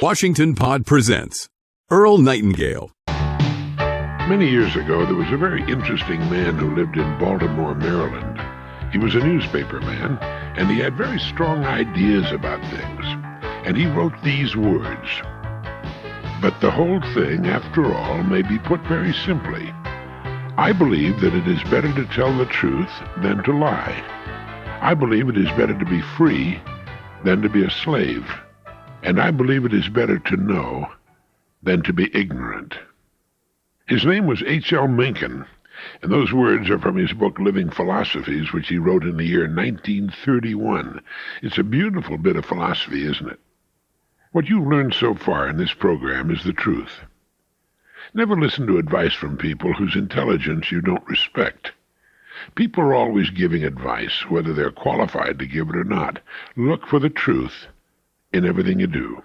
Washington Pod presents Earl Nightingale. Many years ago, there was a very interesting man who lived in Baltimore, Maryland. He was a newspaper man, and he had very strong ideas about things. And he wrote these words. But the whole thing, after all, may be put very simply. I believe that it is better to tell the truth than to lie. I believe it is better to be free than to be a slave. And I believe it is better to know than to be ignorant. His name was H.L. Mencken, and those words are from his book Living Philosophies, which he wrote in the year 1931. It's a beautiful bit of philosophy, isn't it? What you've learned so far in this program is the truth. Never listen to advice from people whose intelligence you don't respect. People are always giving advice, whether they're qualified to give it or not. Look for the truth in everything you do.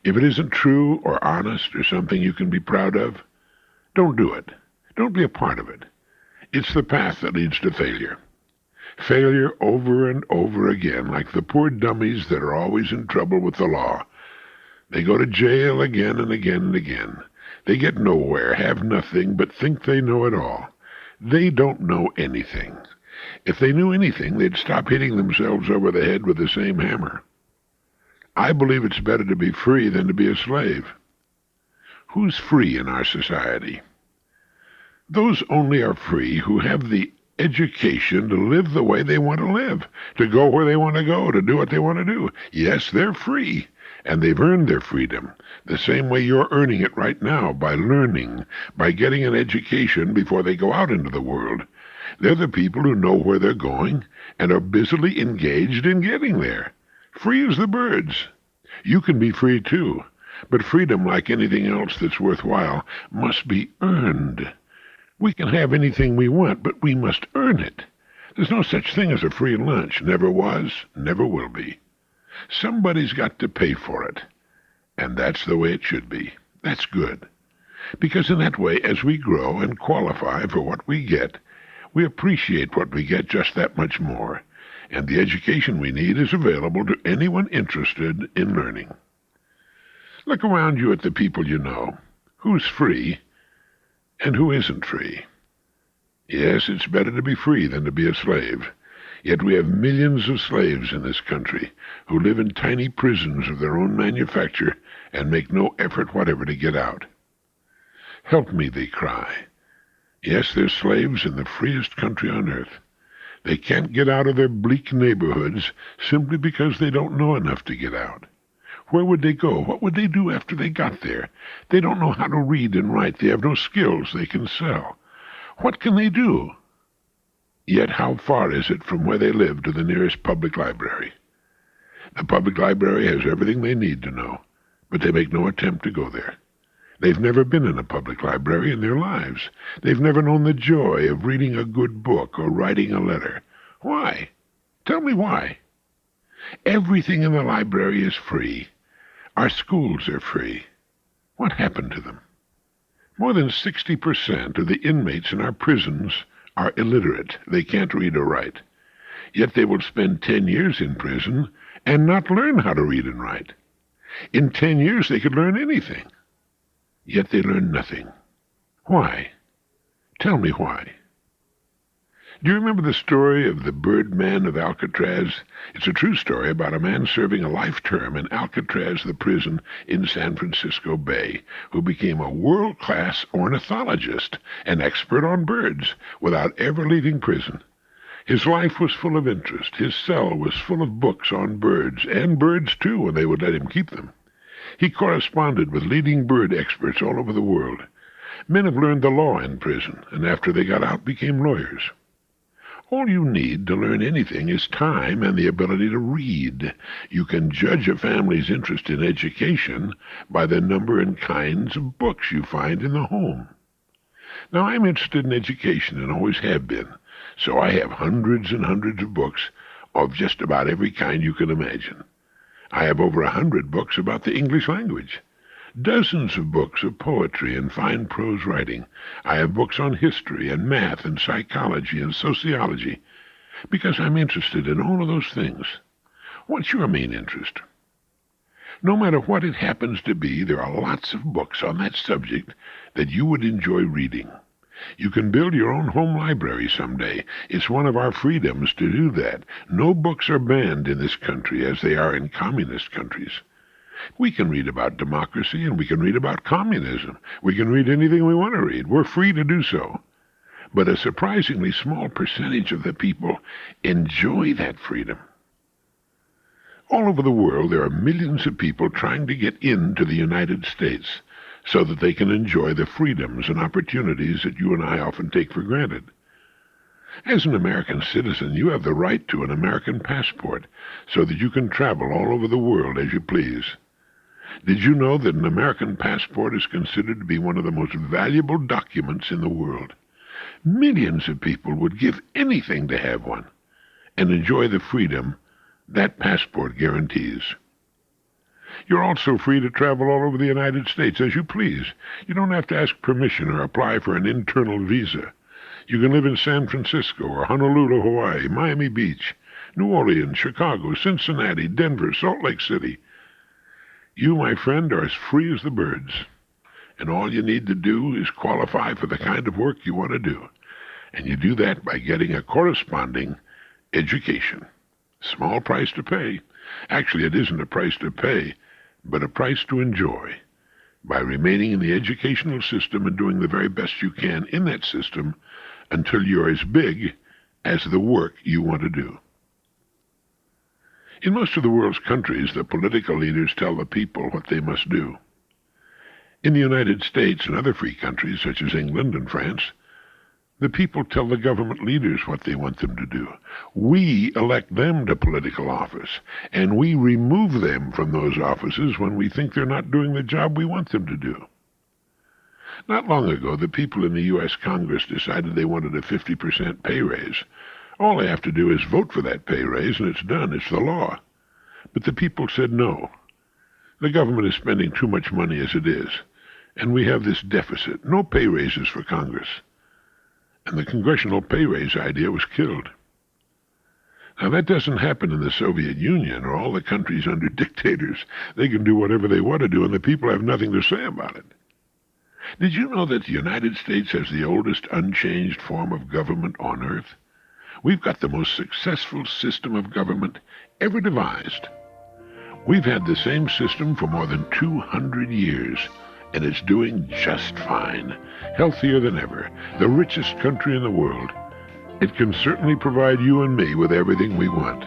If it isn't true or honest or something you can be proud of, don't do it. Don't be a part of it. It's the path that leads to failure. Failure over and over again, like the poor dummies that are always in trouble with the law. They go to jail again and again and again. They get nowhere, have nothing, but think they know it all. They don't know anything. If they knew anything, they'd stop hitting themselves over the head with the same hammer. I believe it's better to be free than to be a slave. Who's free in our society? Those only are free who have the education to live the way they want to live, to go where they want to go, to do what they want to do. Yes, they're free, and they've earned their freedom, the same way you're earning it right now, by learning, by getting an education before they go out into the world. They're the people who know where they're going and are busily engaged in getting there. Free as the birds. You can be free too, but freedom, like anything else that's worthwhile, must be earned. We can have anything we want, but we must earn it. There's no such thing as a free lunch. Never was, never will be. Somebody's got to pay for it, and that's the way it should be. That's good, because in that way, as we grow and qualify for what we get, we appreciate what we get just that much more. And the education we need is available to anyone interested in learning. Look around you at the people you know. Who's free and who isn't free? Yes, it's better to be free than to be a slave. Yet we have millions of slaves in this country who live in tiny prisons of their own manufacture and make no effort whatever to get out. Help me, they cry. Yes, they're slaves in the freest country on earth. They can't get out of their bleak neighborhoods simply because they don't know enough to get out. Where would they go? What would they do after they got there? They don't know how to read and write. They have no skills they can sell. What can they do? Yet how far is it from where they live to the nearest public library? The public library has everything they need to know, but they make no attempt to go there. They've never been in a public library in their lives. They've never known the joy of reading a good book or writing a letter. Why? Tell me why. Everything in the library is free. Our schools are free. What happened to them? More than 60% of the inmates in our prisons are illiterate. They can't read or write. Yet they will spend 10 years in prison and not learn how to read and write. In 10 years they could learn anything. Yet they learn nothing. Why? Tell me why. Do you remember the story of the Birdman of Alcatraz? It's a true story about a man serving a life term in Alcatraz, the prison in San Francisco Bay, who became a world-class ornithologist, an expert on birds, without ever leaving prison. His life was full of interest. His cell was full of books on birds, and birds, too, when they would let him keep them. He corresponded with leading bird experts all over the world. Men have learned the law in prison, and after they got out became lawyers. All you need to learn anything is time and the ability to read. You can judge a family's interest in education by the number and kinds of books you find in the home. Now, I'm interested in education and always have been, so I have hundreds and hundreds of books of just about every kind you can imagine. I have over 100 books about the English language, dozens of books of poetry and fine prose writing. I have books on history and math and psychology and sociology, because I'm interested in all of those things. What's your main interest? No matter what it happens to be, there are lots of books on that subject that you would enjoy reading. You can build your own home library someday. It's one of our freedoms to do that. No books are banned in this country as they are in communist countries. We can read about democracy and we can read about communism. We can read anything we want to read. We're free to do so. But a surprisingly small percentage of the people enjoy that freedom. All over the world, there are millions of people trying to get into the United States so that they can enjoy the freedoms and opportunities that you and I often take for granted. As an American citizen, you have the right to an American passport so that you can travel all over the world as you please. Did you know that an American passport is considered to be one of the most valuable documents in the world? Millions of people would give anything to have one and enjoy the freedom that passport guarantees. You're also free to travel all over the United States as you please. You don't have to ask permission or apply for an internal visa. You can live in San Francisco or Honolulu, Hawaii, Miami Beach, New Orleans, Chicago, Cincinnati, Denver, Salt Lake City. You, my friend, are as free as the birds. And all you need to do is qualify for the kind of work you want to do. And you do that by getting a corresponding education. Small price to pay. Actually, it isn't a price to pay, but a price to enjoy by remaining in the educational system and doing the very best you can in that system until you're as big as the work you want to do. In most of the world's countries, the political leaders tell the people what they must do. In the United States and other free countries, such as England and France, the people tell the government leaders what they want them to do. We elect them to political office, and we remove them from those offices when we think they're not doing the job we want them to do. Not long ago, the people in the U.S. Congress decided they wanted a 50% pay raise. All they have to do is vote for that pay raise, and it's done. It's the law. But the people said no. The government is spending too much money as it is, and we have this deficit. No pay raises for Congress. And the congressional pay raise idea was killed. Now, that doesn't happen in the Soviet Union or all the countries under dictators. They can do whatever they want to do, and the people have nothing to say about it. Did you know that the United States has the oldest unchanged form of government on Earth? We've got the most successful system of government ever devised. We've had the same system for more than 200 years, and it's doing just fine, healthier than ever, the richest country in the world. It can certainly provide you and me with everything we want.